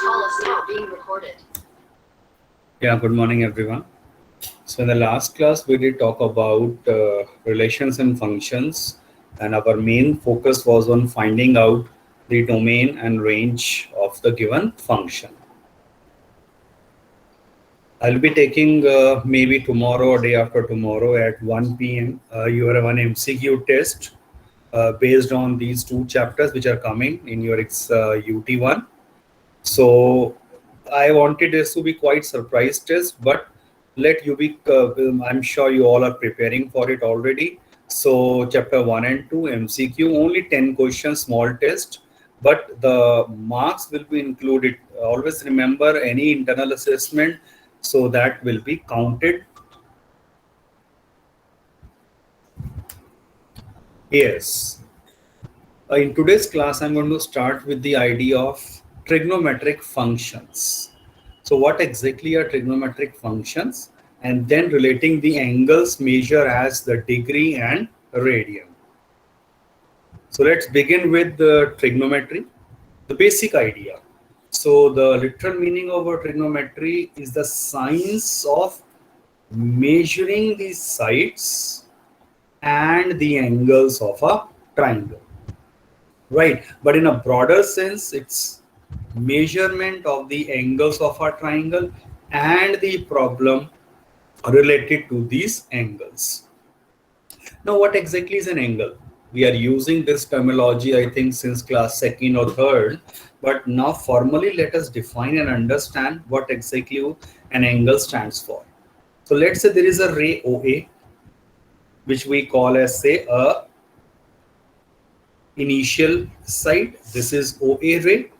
call is now being recorded. Yeah, good morning, everyone. So, in the last class, we did talk about relations and functions, and our main focus was on finding out the domain and range of the given function. I'll be taking maybe tomorrow or day after tomorrow at 1 p.m. You have an MCQ test based on these two chapters which are coming in your UT1. So I wanted this to be quite surprise test, but let you be. I'm sure you all are preparing for it already. So chapter 1 and 2 MCQ, only 10 questions, small test, but the marks will be included. Always remember any internal assessment, so that will be counted. Yes. In today's class, I'm going to start with the idea of trigonometric functions. So what exactly are trigonometric functions? And then relating the angles measure as the degree and radian. So let's begin with the trigonometry, the basic idea. So the literal meaning of a trigonometry is the science of measuring the sides and the angles of a triangle. Right, but in a broader sense, it's measurement of the angles of a triangle and the problem related to these angles. Now, what exactly is an angle? We are using this terminology, I think, since class second or third, but now formally let us define and understand what exactly an angle stands for. So let's say there is a ray OA, which we call as, say, a initial side. This is OA ray,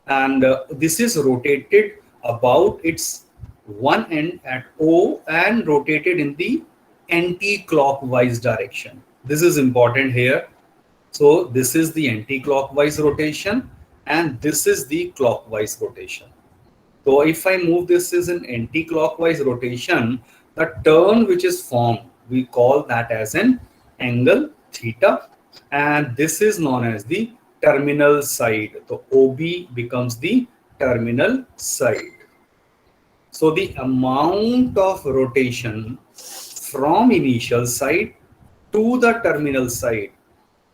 and this is rotated about its one end at O and rotated in the anti-clockwise direction. This is important here. So this is the anti-clockwise rotation and this is the clockwise rotation. So if I move this is an anti-clockwise rotation, the turn which is formed, we call that as an angle theta, and this is known as the terminal side. So OB becomes the terminal side. So the amount of rotation from initial side to the terminal side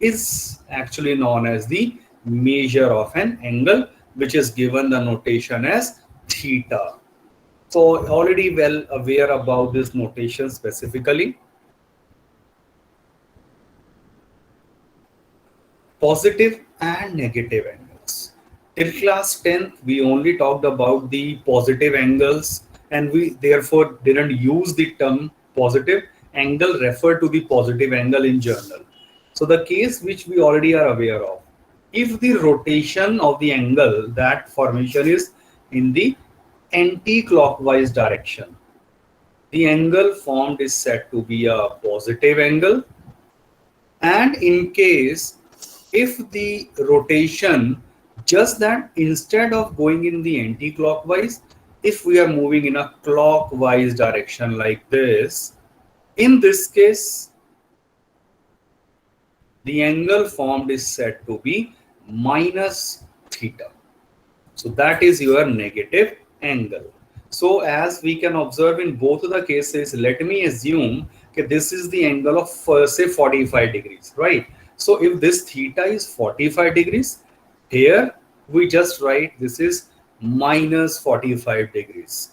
is actually known as the measure of an angle, which is given the notation as theta. So already well aware about this notation specifically. Positive and negative angles. Till class 10th, we only talked about the positive angles and we therefore didn't use the term positive angle, refer to the positive angle in journal. So the case which we already are aware of, if the rotation of the angle, that formation is in the anti-clockwise direction, the angle formed is said to be a positive angle. And in case if the rotation just that instead of going in the anti-clockwise, if we are moving in a clockwise direction like this, in this case the angle formed is said to be minus theta. So that is your negative angle. So as we can observe in both of the cases, let me assume that this is the angle of say 45 degrees, right? So if this theta is 45 degrees, here we just write this is minus 45 degrees.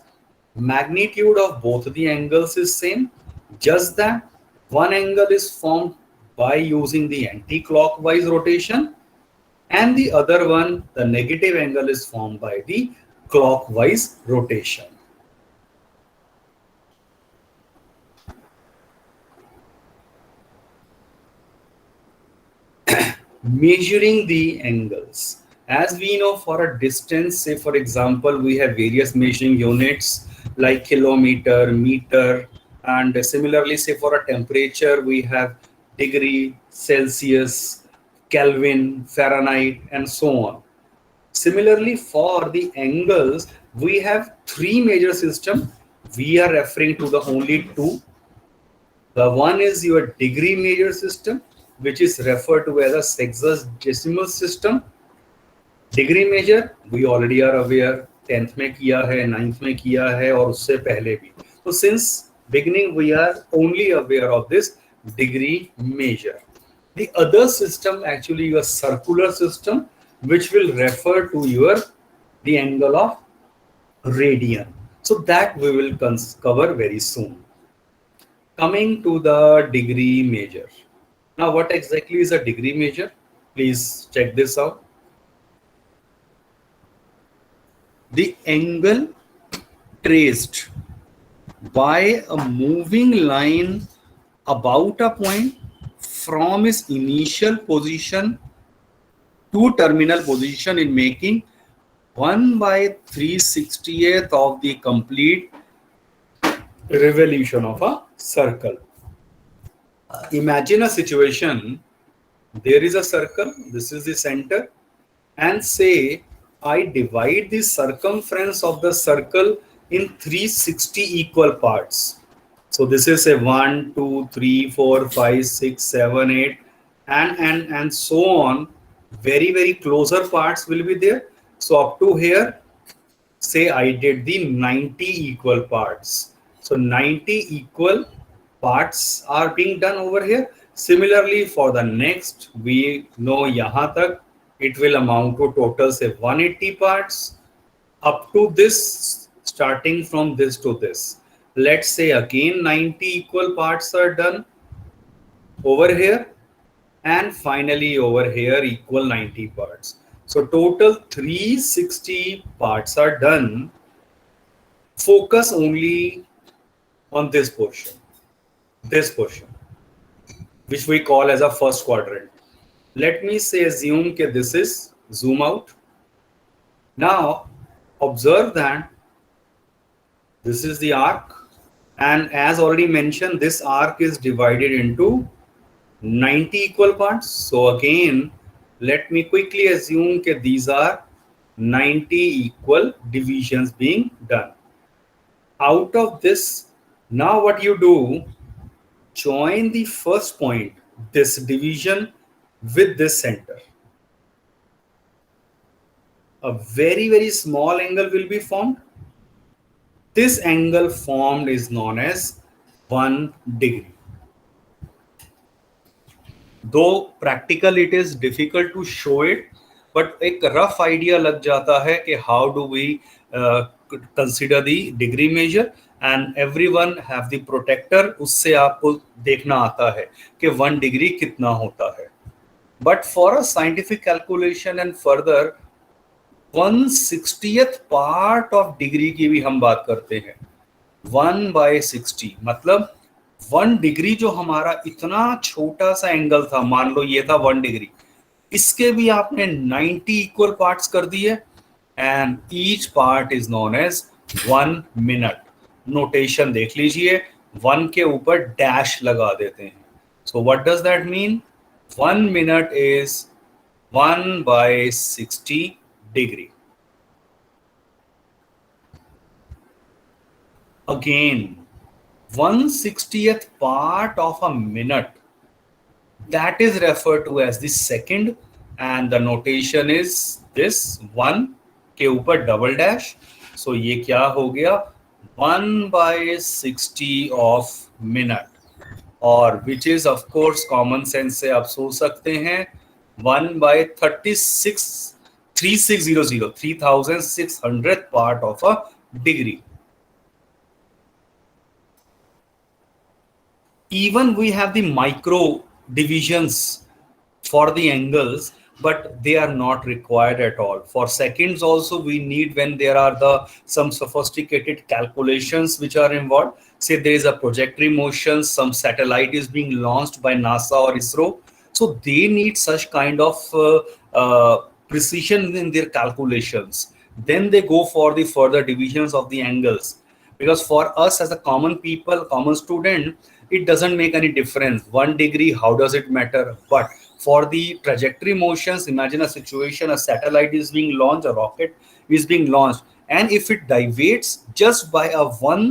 Magnitude of both the angles is same, just that one angle is formed by using the anti-clockwise rotation and the other one, the negative angle, is formed by the clockwise rotation. Measuring the angles. As we know, for a distance, say for example, we have various measuring units like kilometer, meter, and similarly, say for a temperature, we have degree, Celsius, Kelvin, Fahrenheit, and so on. Similarly, for the angles, we have three major systems. We are referring to the only two. The one is your degree measure system, which is referred to as a sexagesimal system. Degree measure we already are aware, 10th में किया है, 9th में किया है और उससे पहले भी. तो since beginning we are only aware of this degree measure. The other system actually your circular system, which will refer to your the angle of radian. So that we will cover very soon. Coming to the degree measure. Now what exactly is a degree measure? Please check this out. The angle traced by a moving line about a point from its initial position to terminal position in making 1 by 360th of the complete revolution of a circle. Imagine a situation, there is a circle, this is the center, and say I divide the circumference of the circle in 360 equal parts. So this is a 1, 2, 3, 4, 5, 6, 7, 8, and so on. Very closer parts will be there. So up to here, say I did the 90 equal parts. So 90 equal parts are being done over here. Similarly, for the next, we know yahan tak it will amount to total say 180 parts. Up to this, starting from this to this. Let's say again 90 equal parts are done over here, and finally over here equal 90 parts. So total 360 parts are done. Focus only on this portion, which we call as a first quadrant. Let me say assume that this is zoom out. Now observe that this is the arc, and as already mentioned, this arc is divided into 90 equal parts. So again, let me quickly assume that these are 90 equal divisions being done. Out of this, now what you do, join the first point, this division, with this center. A very small angle will be formed. This angle formed is known as 1 degree. Though practical it is difficult to show it, but एक rough idea लग जाता है कि how do we consider the degree measure, and everyone have the protector, उससे आपको देखना आता है कि 1 degree कितना होता है. But for a scientific calculation and further 1/60th part of degree की भी हम बात करते हैं. 1 by 60 मतलब 1 डिग्री जो हमारा इतना छोटा सा एंगल था, मान लो ये था 1 डिग्री, इसके भी आपने 90 इक्वल पार्ट्स कर दिए, and each part is known as 1 minute. Notation देख लीजिए, 1 के ऊपर डैश लगा देते हैं. So what does that mean? 1 minute is 1 by 60 degree. Again, 1/60th part of a minute, that is referred to as the second, and the notation is this 1 के ऊपर double dash. सो ये क्या हो गया? 1 by 60 of minute, और which is of course common sense से आप सोच सकते हैं 1 by 3600 part of a degree. Even we have the micro divisions for the angles, but they are not required at all. For seconds also we need when there are some sophisticated calculations which are involved. Say there is a projectile motion, some satellite is being launched by NASA or ISRO, so they need such kind of precision in their calculations. Then they go for the further divisions of the angles, because for us as a common people, common student, it doesn't make any difference. 1 degree, how does it matter? But for the trajectory motions, imagine a situation, a satellite is being launched, a rocket is being launched, and if it deviates just by a 1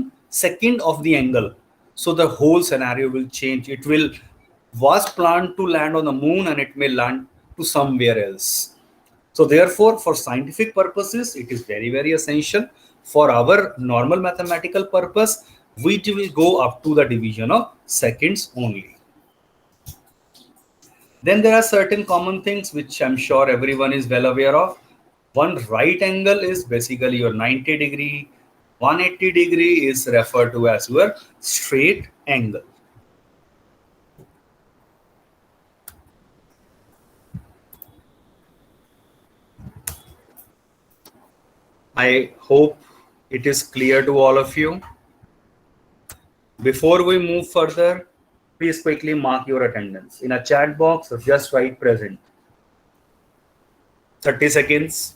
second of the angle, so the whole scenario will change. It was planned to land on the moon and it may land to somewhere else. So therefore, for scientific purposes, it is very, very essential. For our normal mathematical purpose, we will go up to the division of seconds only. Then there are certain common things which I'm sure everyone is well aware of. One right angle is basically your 90 degree. 180 degree is referred to as your straight angle. I hope it is clear to all of you. Before we move further, please quickly mark your attendance. In a chat box, just write present. 30 seconds.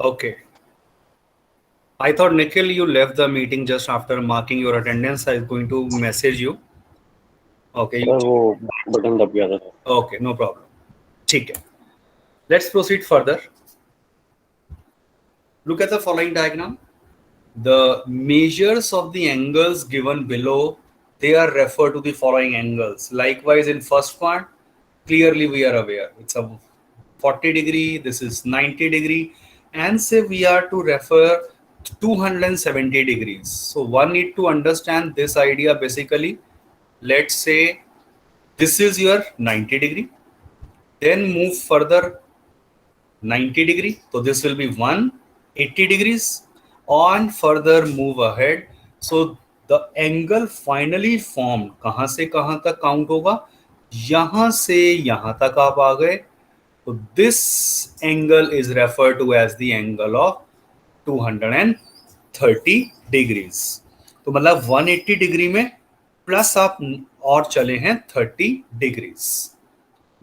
Okay. I thought, Nikhil, you left the meeting just after marking your attendance. I was going to message you. Okay. Sir वो button दब गया था. Okay, no problem. ठीक है. Let's proceed further. Look at the following diagram. The measures of the angles given below, they are referred to the following angles. Likewise, in first part, clearly we are aware. It's a 40 degree, this is 90 degree, and say we are to refer 270 degrees. So one need to understand this idea basically. Let's say this is your 90 degree, then move further 90 degree. So this will be 180 degrees. On further move ahead. So the angle finally formed कहां से कहां तक count होगा, यहां से यहां तक आप आ गए. So this angle is referred to as the angle of 230 degrees. तो मतलब 180 डिग्री में प्लस आप और चले हैं 30 degrees.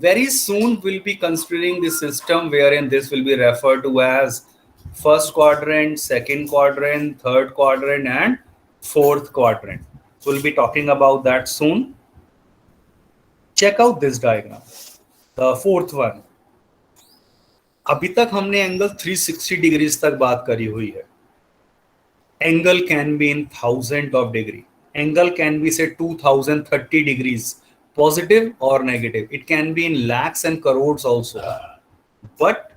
Very soon we'll be considering the system wherein this will be referred to as first quadrant, second quadrant, third quadrant, and fourth quadrant. So we'll be talking about that soon. Check out this diagram. The fourth one. अभी तक हमने angle 360 degrees तक बात करी हुई है. Angle can be in thousands of degree. Angle can be say 2030 degrees. Positive or negative. It can be in lakhs and crores also. But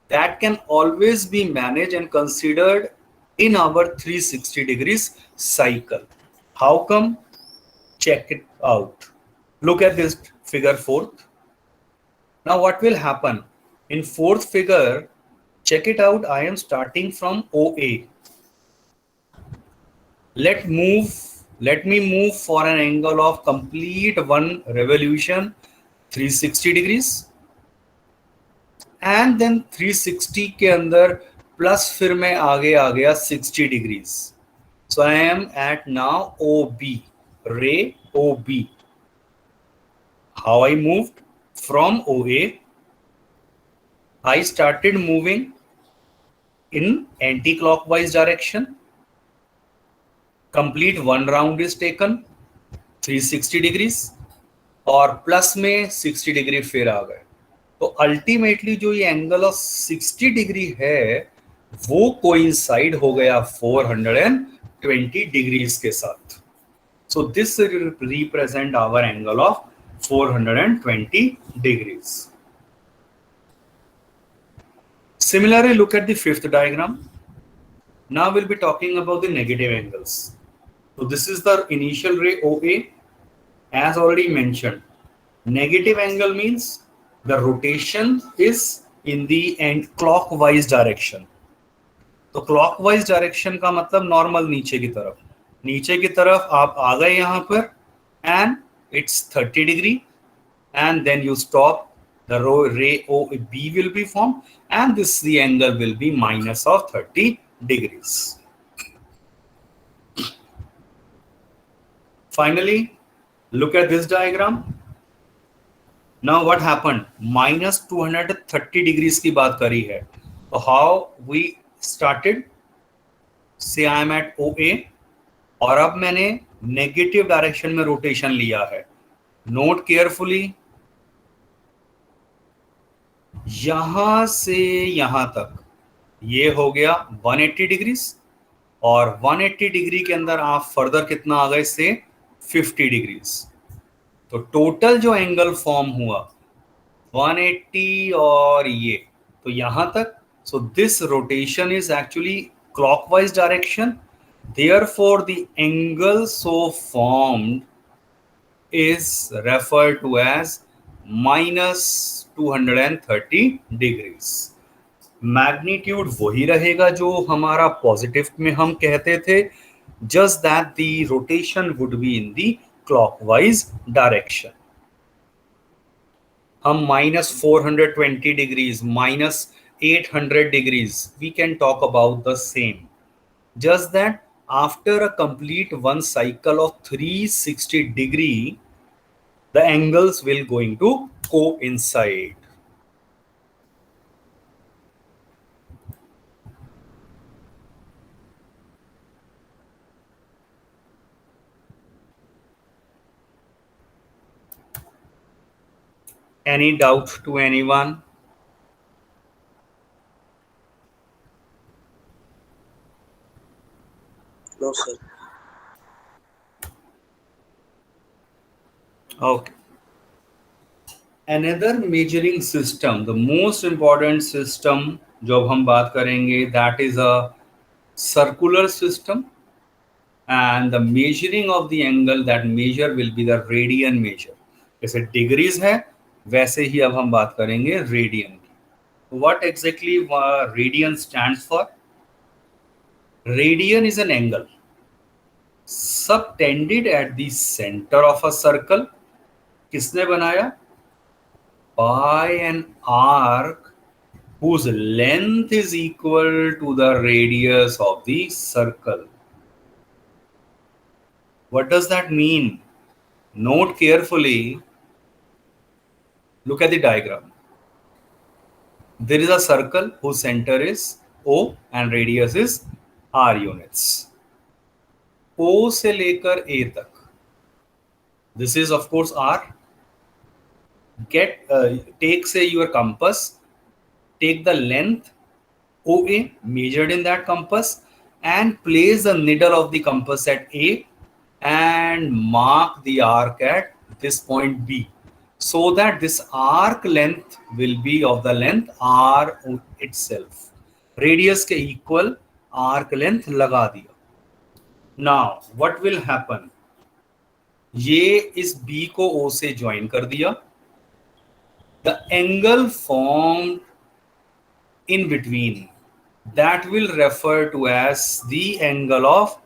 that can always be managed and considered in our 360 degrees cycle. How come? Check it out. Look at this figure fourth. Now what will happen? In fourth figure, check it out. I am starting from OA. Let me move for an angle of complete one revolution 360 degrees, and then 360 के अंदर plus फिर मैं आगे आ गया 60 degrees. So I am at now OB, ray OB. How I moved from OA? I started moving in anti-clockwise direction. Complete one round is taken 360 degrees और plus में 60 degree फिर आ गए. तो अल्टीमेटली जो ये एंगल ऑफ 60 डिग्री है वो coincide हो गया 420 डिग्रीज के साथ. So this represent hour angle of 420 degrees. Similarly, look at the fifth diagram. Now we'll be talking about the negative angles. So this is the initial ray OA. As already mentioned, negative angle means the rotation is in the clockwise direction. तो clockwise direction का मतलब normal नीचे की तरफ आप आ गए यहाँ पर and it's 30 degree and then you stop. The ray OB will be formed and the angle will be minus of 30 degrees. Finally, look at this diagram. Now what happened? Minus 230 degrees की बात करी है. So how we started? Say I am at OA और अब मैंने negative direction में rotation लिया है. नोट केयरफुली, यहां से यहां तक ये हो गया 180 डिग्रीज और 180 डिग्री के अंदर आप फर्दर कितना आ गए से 50 डिग्रीज. तो टोटल जो एंगल फॉर्म हुआ 180 और ये तो यहां तक. So this rotation is actually clockwise direction. Therefore, the angle so formed is referred to as minus 230 degrees. Magnitude वही रहेगा जो हमारा पॉजिटिव में हम कहते थे, just that the rotation would be in the clockwise direction. हम minus 420 degrees, minus 800 degrees, we can talk about the same. Just that after a complete one cycle of 360 degree, the angles will going to coincide. Any doubt to anyone? No, sir. Okay. Another measuring system, the most important system जो अब हम बात करेंगे, that is a circular system, and the measuring of the angle, that measure will be the radian measure. जैसे degrees है वैसे ही अब हम बात करेंगे रेडियन की. What exactly radian stands for? Radian is an angle subtended at the center of a circle. किसने बनाया? By an arc whose length is equal to the radius of the circle. What does that mean? Note carefully. Look at the diagram. There is a circle whose center is O and radius is R units. O से लेकर A तक. This is of course R. Take say your compass. Take the length OA measured in that compass and place the needle of the compass at A and mark the arc at this point B, so that this arc length will be of the length R itself. Radius के equal arc length लगा दिया. Now what will happen? ये इस B को O से join कर दिया. The angle formed in between, that will refer to as the angle of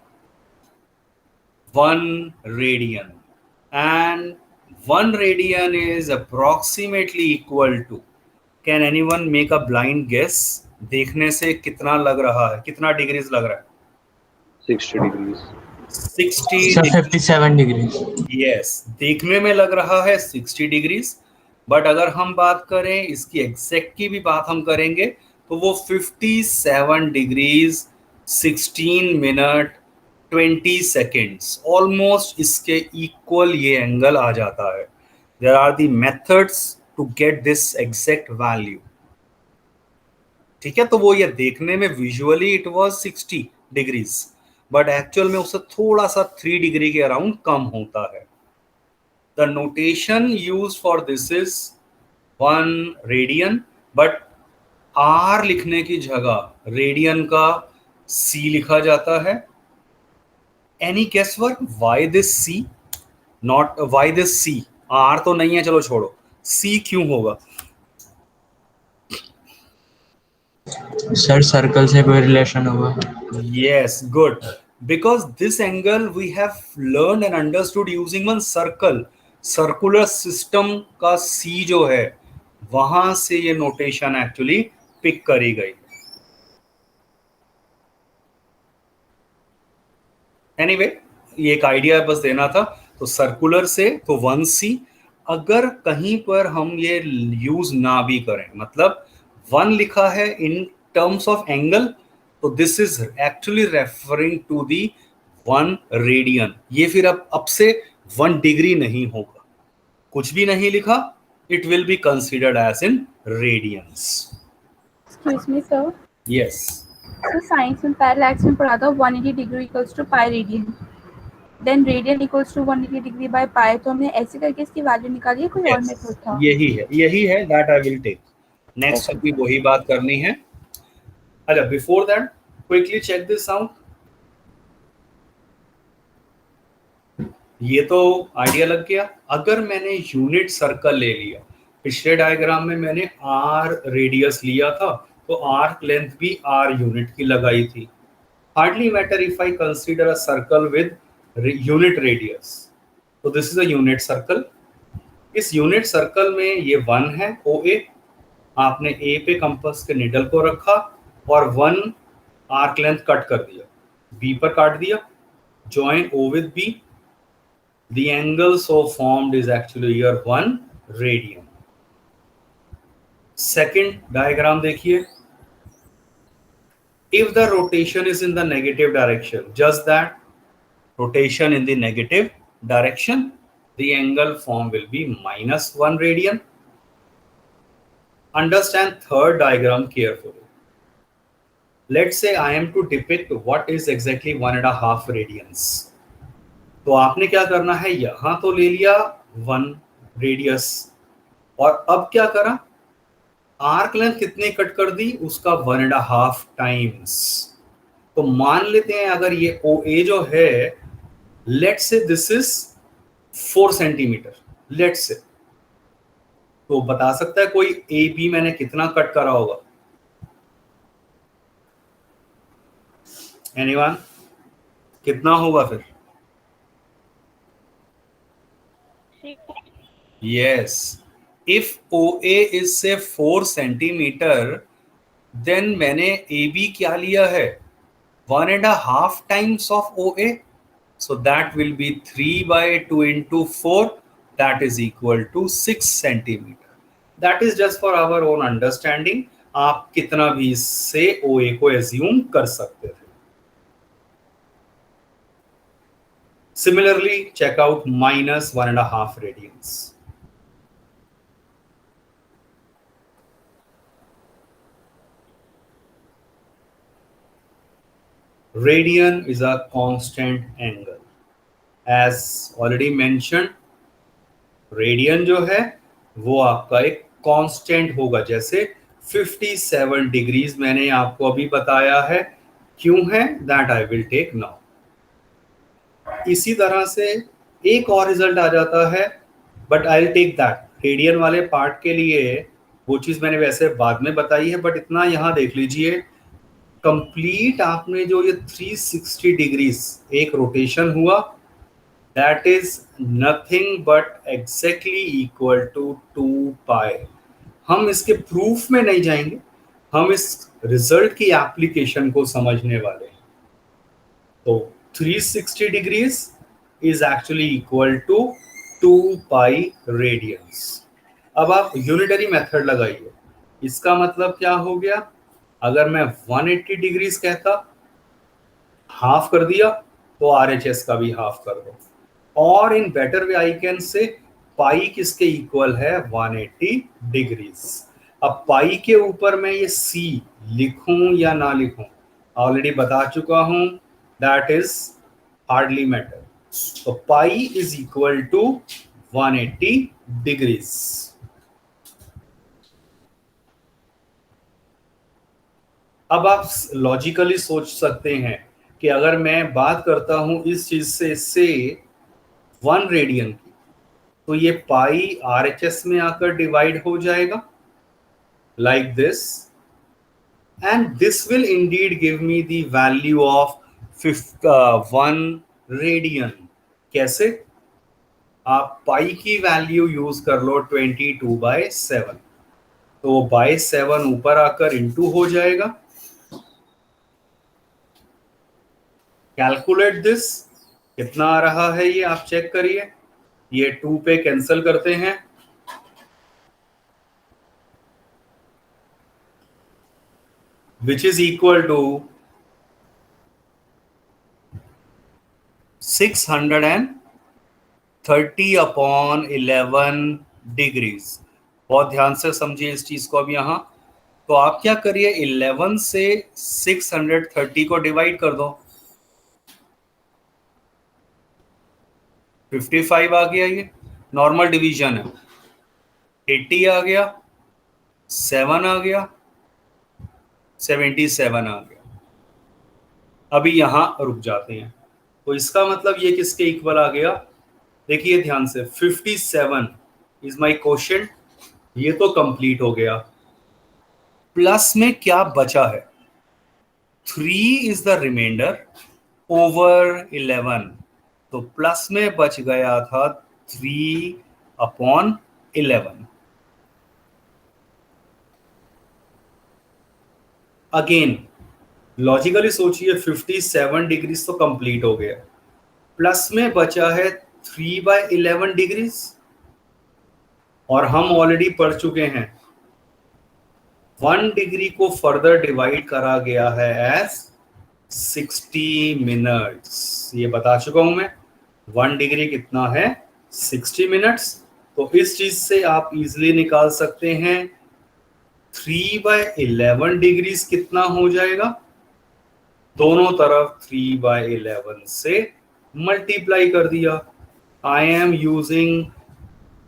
1 radian, and 1 radian is approximately equal to, can anyone make a blind guess? देखने से कितना लग रहा है, कितना डिग्रीज लग रहा है? 60 degrees. 57 डिग्री. Yes, देखने में लग रहा है 60 डिग्रीज, बट अगर हम बात करें इसकी एग्जैक्ट की भी बात हम करेंगे तो वो 57 डिग्रीज 16 मिनट 20 सेकेंड्स, ऑलमोस्ट इसके इक्वल ये एंगल आ जाता है. There are the methods to get this exact value. ठीक है, तो वो ये देखने में visually it was 60 degrees, but actual में उससे थोड़ा सा 3 डिग्री के अराउंड कम होता है. The notation used for this is 1 radian, but R लिखने की जगह रेडियन का सी लिखा जाता है. Any guess work why this C, not why this C? R तो नहीं है, चलो छोड़ो, सी क्यों होगा? सर सर्कल से कोई रिलेशन होगा. Yes, good. Because this angle we have learned and understood using one circle. Circular system का C जो है वहां से ये नोटेशन एक्चुअली पिक करी गई. Anyway, ये एक आइडिया बस देना था. तो सर्कुलर से तो 1c, अगर कहीं पर हम ये यूज ना भी करें, मतलब 1 लिखा है इन टर्म्स ऑफ एंगल, तो this is actually referring to the 1 radian. ये फिर अब से 1 डिग्री नहीं होगा, कुछ भी नहीं लिखा, it will be considered as in radians. Excuse me sir, yes, sir science में पैरेलैक्स में पढ़ा था 180 degree equals to pi radian, then radian equals to 180 degree by pi, तो हमने ऐसे करके इसकी वैल्यू निकाली है, कोई और मेथड था? यही है that I will take next. अभी वही बात करनी है। अच्छा, before that quickly check this out. ये तो आइडिया लग गया। अगर मैंने यूनिट सर्कल ले लिया, पिछले डायग्राम में मैंने आर रेडियस लिया था, तो आर्क लेंथ भी आर यूनिट की लगाई थी। Hardly matter if I consider a circle with unit radius, तो this is a unit circle. इस यूनिट सर्कल में ये 1 है ओ ए, आपने ए पे कंपास के निडल को रखा और 1 आर्क लेंथ कट कर दिया, बी पर काट दिया, join O with B, the angle so formed is actually here 1 radian. Second diagram देखिए, if the rotation is in the negative direction, just that rotation in the negative direction, the angle formed will be -1 radian. Understand third diagram carefully. Let's say I am to depict what is exactly 1.5 radians. तो आपने क्या करना है, यहां तो ले लिया 1 radius, और अब क्या करा, आर्क लेंथ कितने कट कर दी, उसका 1.5 टाइम्स। तो मान लेते हैं अगर ये ओ ए जो है, let's say this is 4 centimetre, let's say, तो बता सकता है कोई ए बी मैंने कितना कट करा होगा? एनीवन, कितना होगा फिर? Yes, if OA is say 4 centimetre, then मैंने AB क्या लिया है, 1.5 times of OA, so that will be 3/2 into 4, that is equal to 6 centimeter. That is just for our own understanding, आप कितना भी इससे OA को assume कर सकते थे। Similarly, check out -1.5 radians. Radian is a constant angle. As already mentioned, radian जो है वो आपका एक कांस्टेंट होगा, जैसे 57 डिग्रीज मैंने आपको अभी बताया है, क्यों है that I will take now. इसी तरह से एक और रिजल्ट आ जाता है, but I will take that radian वाले पार्ट के लिए, वो चीज मैंने वैसे बाद में बताई है, बट इतना यहाँ देख लीजिए, कंप्लीट आपने जो ये 360 डिग्रीज एक रोटेशन हुआ, that is nothing but exactly equal to 2 pi. हम इसके प्रूफ में नहीं जाएंगे, हम इस रिजल्ट की एप्लीकेशन को समझने वाले हैं। तो 360 degrees is actually equal to 2 pi radians. अब आप यूनिटरी मेथड लगाइए, इसका मतलब क्या हो गया, अगर मैं 180 डिग्रीज कहता, हाफ कर दिया, तो RHS का भी हाफ कर दो, और in better way I can say पाई किसके इक्वल है, 180 डिग्रीज। अब पाई के ऊपर मैं ये C लिखूं या ना लिखूं, ऑलरेडी बता चुका हूं, दैट इज हार्डली मैटर। तो pi is equal to 180 degrees. अब आप लॉजिकली सोच सकते हैं कि अगर मैं बात करता हूं इस चीज से 1 रेडियन की, तो ये पाई RHS में आकर डिवाइड हो जाएगा like this, and this will Indeed give me the value of 1 radian. कैसे? आप पाई की वैल्यू यूज कर लो 22/7, तो बाय 7 ऊपर आकर इंटू हो जाएगा। Calculate this, कितना आ रहा है ये आप चेक करिए, ये 2 पे कैंसिल करते हैं, which is equal to 630 upon 11 degrees. बहुत ध्यान से समझिए इस चीज को अब यहाँ। तो आप क्या करिए, 11 से 630 को डिवाइड कर दो, 55 आ गया, ये नॉर्मल डिवीजन है। 80 आ गया, 7 आ गया, 77 आ गया। अभी यहां रुक जाते हैं। तो इसका मतलब ये किसके इक्वल आ गया, देखिए ध्यान से, 57 इज माई क्वेश्चन। ये तो कंप्लीट हो गया। प्लस में क्या बचा है, 3 इज द रिमाइंडर ओवर 11। तो प्लस में बच गया था 3 अपॉन 11। अगेन लॉजिकली सोचिए, 57 डिग्रीज तो कंप्लीट हो गया, प्लस में बचा है 3/11 डिग्रीज, और हम ऑलरेडी पढ़ चुके हैं 1 डिग्री को फर्दर डिवाइड करा गया है एज 60 मिनट्स। ये बता चुका हूं मैं, 1 डिग्री कितना है, 60 मिनट्स। तो इस चीज से आप इजिली निकाल सकते हैं 3/11 डिग्रीज कितना हो जाएगा, दोनों तरफ 3/11 से मल्टीप्लाई कर दिया। I am using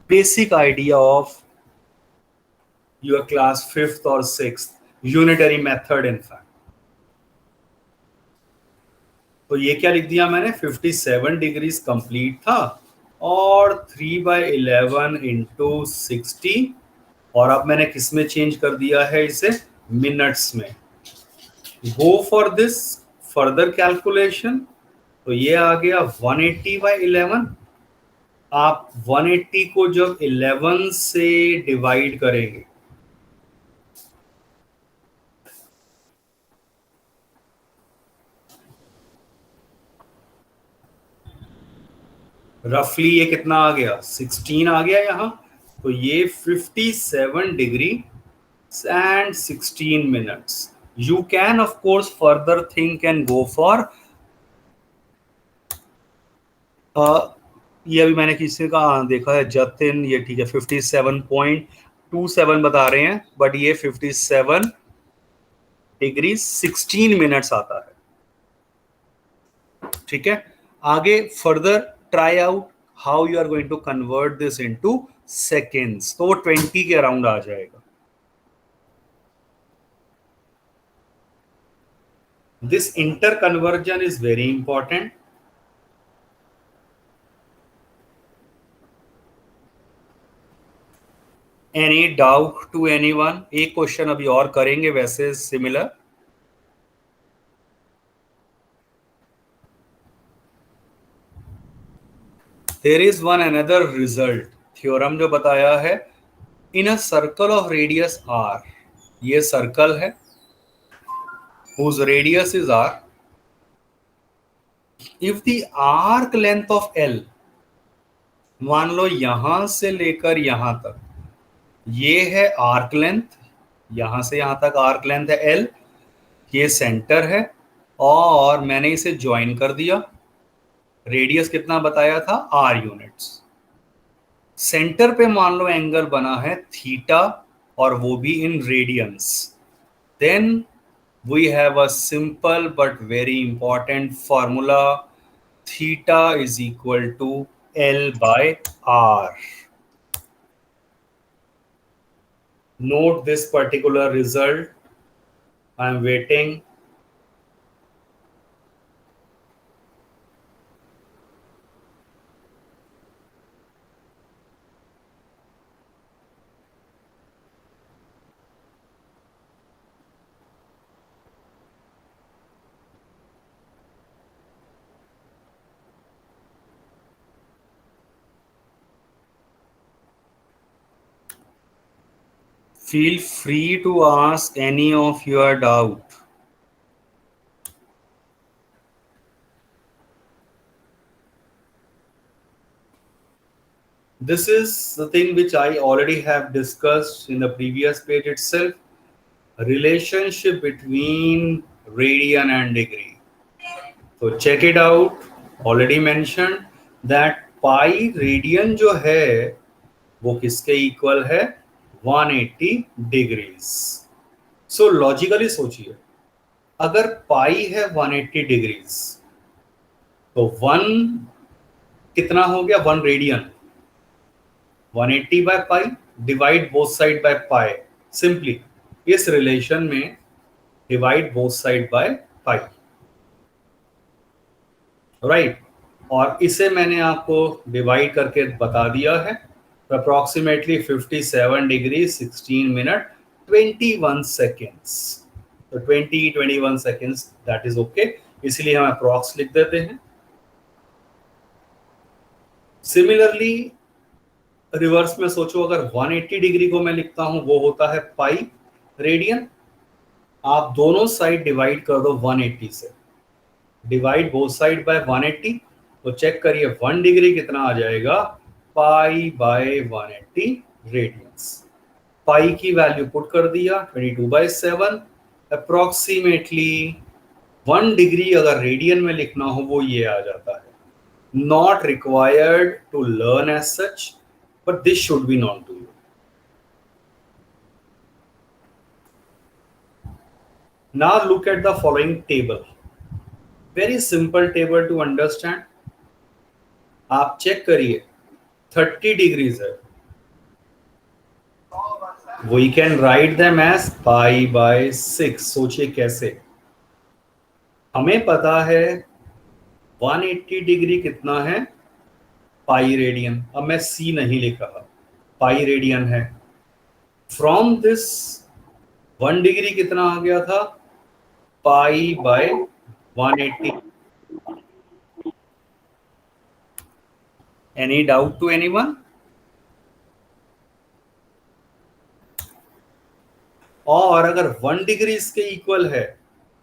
basic idea of your class 5th और 6th unitary method in fact. तो ये क्या लिख दिया मैंने, 57 डिग्रीज कंप्लीट था और 3/11 इंटू 60, और अब मैंने किस में चेंज कर दिया है इसे, मिनट्स में। Go for this further calculation. तो ये आ गया 180/11। आप 180 को जब 11 से डिवाइड करेंगे, रफली ये कितना आ गया, 16 आ गया यहां। तो ये 57 degree and 16 minutes. You can of course further think and go for ये अभी मैंने किसी का देखा है, जतिन, ये ठीक है 57.27 बता रहे हैं, बट ये 57 डिग्री 16 मिनट्स आता है। ठीक है, आगे further try out how you are going to convert this into seconds. तो वो 20 के अराउंड आ जाएगा। This interconversion is very important. Any doubt to anyone? एक क्वेश्चन अभी और करेंगे वैसे similar. There is one another result theorem जो बताया है, in a circle of radius r, ये सर्कल है whose radius is r, if the arc length of L, मान लो यहां से लेकर यहां तक ये है आर्क लेंथ, यहां से यहां तक आर्क लेंथ है L, ये सेंटर है और मैंने इसे ज्वाइन कर दिया। रेडियस कितना बताया था, r यूनिट्स। सेंटर पे मान लो एंगल बना है थीटा और वो भी in radians. Then we have a simple but very important formula, theta is equal to L by R. Note this particular result. I am waiting. Feel free to ask any of your doubt. This is the thing which I already have discussed in the previous page itself. Relationship between radian and degree. So check it out. Already mentioned that pi radian जो है वो किसके equal है 180 degrees. So logically सोचिए, अगर पाई है 180 degrees तो 1 कितना हो गया 1 radian. 180 by pi divide both side by pi. Simply इस रिलेशन में divide both side by pi, right. और इसे मैंने आपको डिवाइड करके बता दिया है. Approximately 57 degree 16 minute 21 seconds. तो 21 सेकेंड्स दैट इज ओके, इसलिए हम अप्रोक्स लिख देते हैं. सिमिलरली रिवर्स में सोचो, अगर 180 डिग्री को मैं लिखता हूं वो होता है पाई रेडियन. आप दोनों साइड डिवाइड कर दो 180 से, डिवाइड बोथ साइड बाय 180. तो चेक करिए 1 डिग्री कितना आ जाएगा पाई बाय 180 रेडियंस. पाई की वैल्यू पुट कर दिया 22/7. अप्रोक्सीमेटली 1 डिग्री अगर रेडियन में लिखना हो वो ये आ जाता है. Not required to learn as such, but this should be known to you. Now look at the following table. Very simple table to understand. आप चेक करिए 30 डिग्रीज है. We can write them as pi by 6. सोचिए कैसे. हमें पता है 180 degree कितना है पाई रेडियन. अब मैं C नहीं लिख रहा, पाई रेडियन है. फ्रॉम दिस 1 डिग्री कितना आ गया था pi by 180. Any doubt to anyone? और अगर 1 डिग्री इसके इक्वल है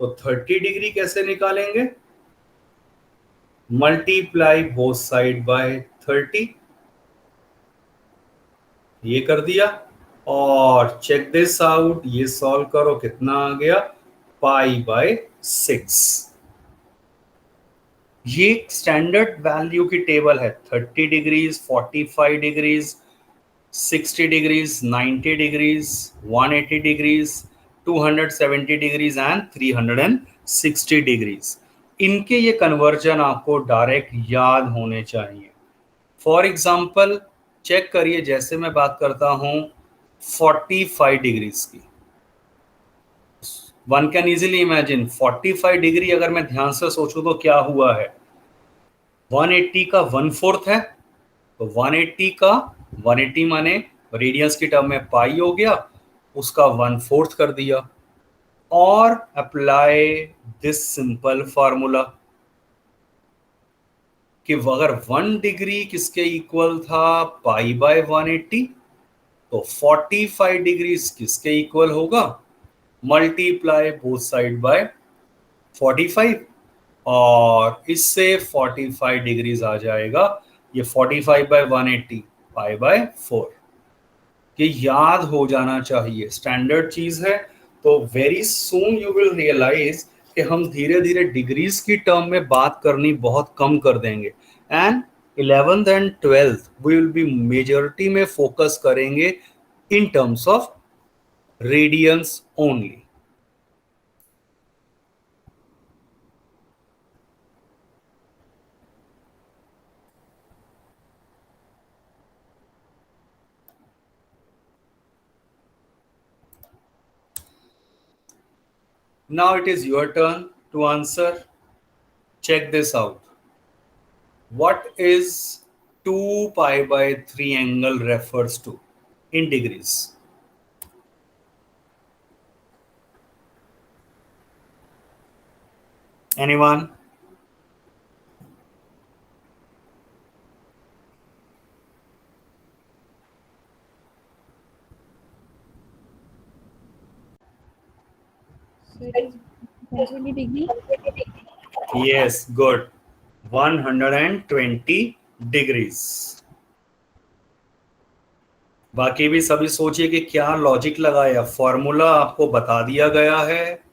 तो 30 डिग्री कैसे निकालेंगे? Multiply both side bye 30. ये कर दिया. और चेक दिस आउट, ये सॉल्व करो, कितना आ गया पाई बाय 6. ये स्टैंडर्ड वैल्यू की टेबल है. 30 degrees, 45 degrees, 60 degrees, 90 degrees, 180 degrees, 270 degrees and 360 degrees. इनके ये कन्वर्जन आपको डायरेक्ट याद होने चाहिए. फॉर एग्जाम्पल चेक करिए, जैसे मैं बात करता हूं 45 डिग्रीज की. One can easily imagine 45 degree अगर मैं ध्यान से सोचूं तो क्या हुआ है. 180 का 1/4 है, तो 180 का 180 माने रेडियंस की टर्म में पाई हो गया, उसका 1/4 कर दिया. और अप्लाई दिस सिंपल फॉर्मूला कि अगर 1 डिग्री किसके इक्वल था पाई बाय 180, तो 45 डिग्री किसके इक्वल होगा मल्टीप्लाई बोथ साइड बाय 45. और इससे 45 डिग्रीज आ जाएगा. ये 45 बाय 180 पाई बाय 4. ये याद हो जाना चाहिए, स्टैंडर्ड चीज है. तो very soon you will realise कि हम धीरे धीरे डिग्रीज की टर्म में बात करनी बहुत कम कर देंगे. And 11th and 12th we will be majority में फोकस करेंगे in terms of radians only. Now it is your turn to answer. Check this out. What is 2 pi by 3 angle refers to in degrees? Anyone? So it is 120 degree. Yes, good. 120 degrees. बाकी भी सभी सोचिए कि क्या logic लगाया, formula आपको बता दिया गया है।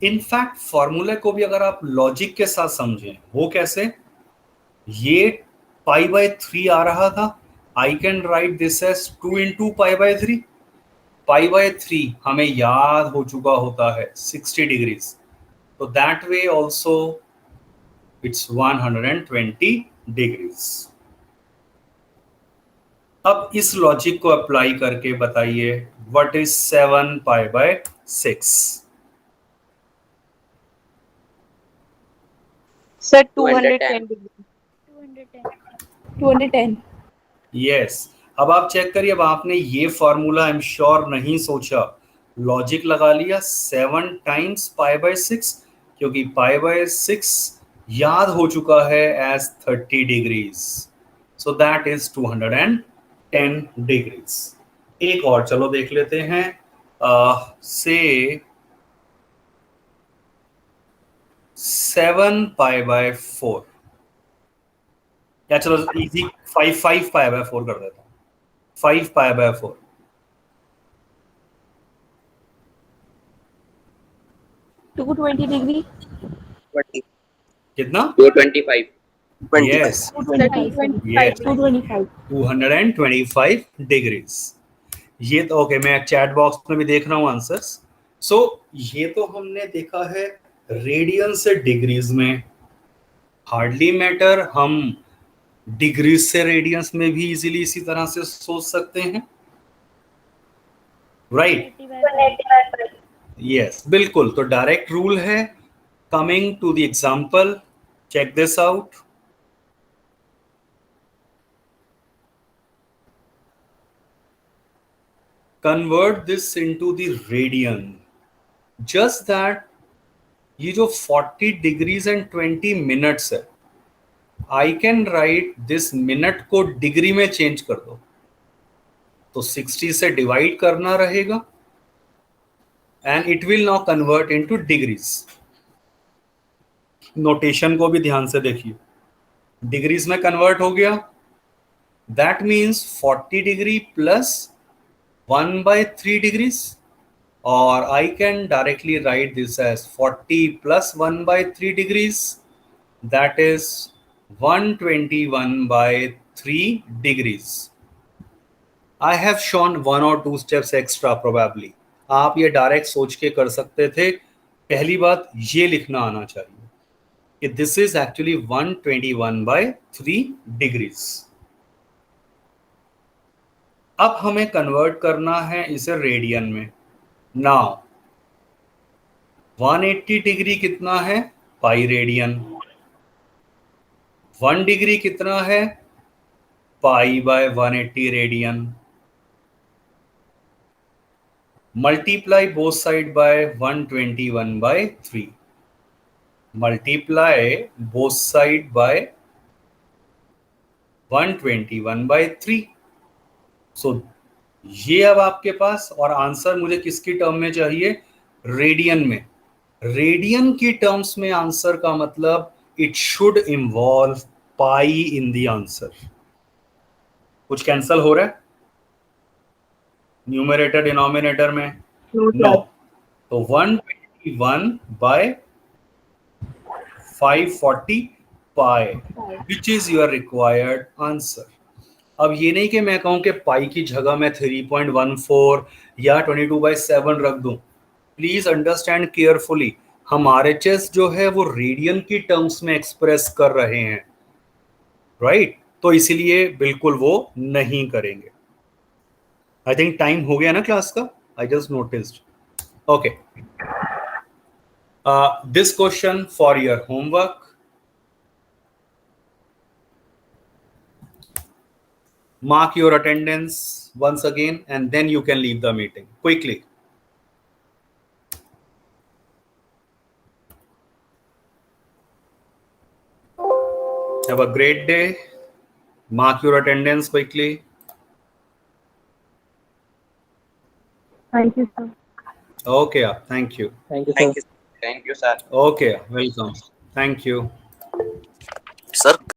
इनफैक्ट फॉर्मूले को भी अगर आप लॉजिक के साथ समझें, वो कैसे, ये π/3 आ रहा था, I can write this as 2 into π/3। π/3 हमें याद हो चुका होता है 60 डिग्रीज, तो that way also it's 120 degrees. अब इस लॉजिक को अप्लाई करके बताइए what is 7 π/6। Sir 210 degree. 210। Yes, अब आप चेक करिए, अब आपने ये फॉर्मूला आई एम श्योर नहीं सोचा, लॉजिक लगा लिया 7 times π/6, क्योंकि π/6 याद हो चुका है as 30 degrees, so that is 210 degrees. एक और चलो देख लेते हैं, से 7 π/4, या चलो इजी 5 π/4 कर देता हूँ, 5 π/4। 220 डिग्री। 20, कितना? 225, 25. यस, 225। 225 डिग्रीज। ये तो ओके, मैं चैट बॉक्स में भी देख रहा हूँ आंसर्स। सो ये तो हमने देखा है रेडियन से डिग्रीज में, हार्डली मैटर, हम डिग्रीज से रेडियंस में भी इजीली इसी तरह से सोच सकते हैं, राइट? यस, बिल्कुल। तो डायरेक्ट रूल है। Coming to the example, check this out. Convert this into the radian, just that ये जो 40 डिग्रीज एंड 20 मिनट्स है, I can write this minute को डिग्री में चेंज कर दो, तो 60 से डिवाइड करना रहेगा and it will now convert into degrees. Notation को भी ध्यान से देखिए, डिग्रीज में कन्वर्ट हो गया, that means 40 degree plus 1/3 degrees, और I can directly write this as 40 प्लस 1/3 degrees, that is 121/3 degrees. I have shown 1 or 2 steps extra probably. आप ये डायरेक्ट सोच के कर सकते थे। पहली बात ये लिखना आना चाहिए कि दिस इज एक्चुअली 121/3 degrees. अब हमें कन्वर्ट करना है इसे रेडियन में। नाउ 180 डिग्री कितना है? Pi radian. 1 डिग्री कितना है? π/180 radian. Multiply both side by 121/3, multiply both side by 121/3। So ये अब आपके पास, और आंसर मुझे किसकी टर्म में चाहिए? रेडियन में। रेडियन की टर्म्स में आंसर का मतलब it should involve pi in the answer. कुछ कैंसल हो रहा है न्यूमरेटर डिनोमिनेटर में? नो। तो 121/540 pi, which is your required answer. अब ये नहीं कि मैं कहूं कि पाई की जगह मैं 3.14 या 22/7 रख दूं। प्लीज अंडरस्टैंड केयरफुली, हम RHS जो है वो रेडियन की टर्म्स में एक्सप्रेस कर रहे हैं, राइट? तो इसीलिए बिल्कुल वो नहीं करेंगे। आई थिंक टाइम हो गया ना क्लास का, I just noticed. Okay, this question for your homework. Mark your attendance once again and then you can leave the meeting quickly. Have a great day. Mark your attendance quickly. Thank you, sir. Okay, thank you. Thank you, sir. Okay, welcome. Thank you. Sir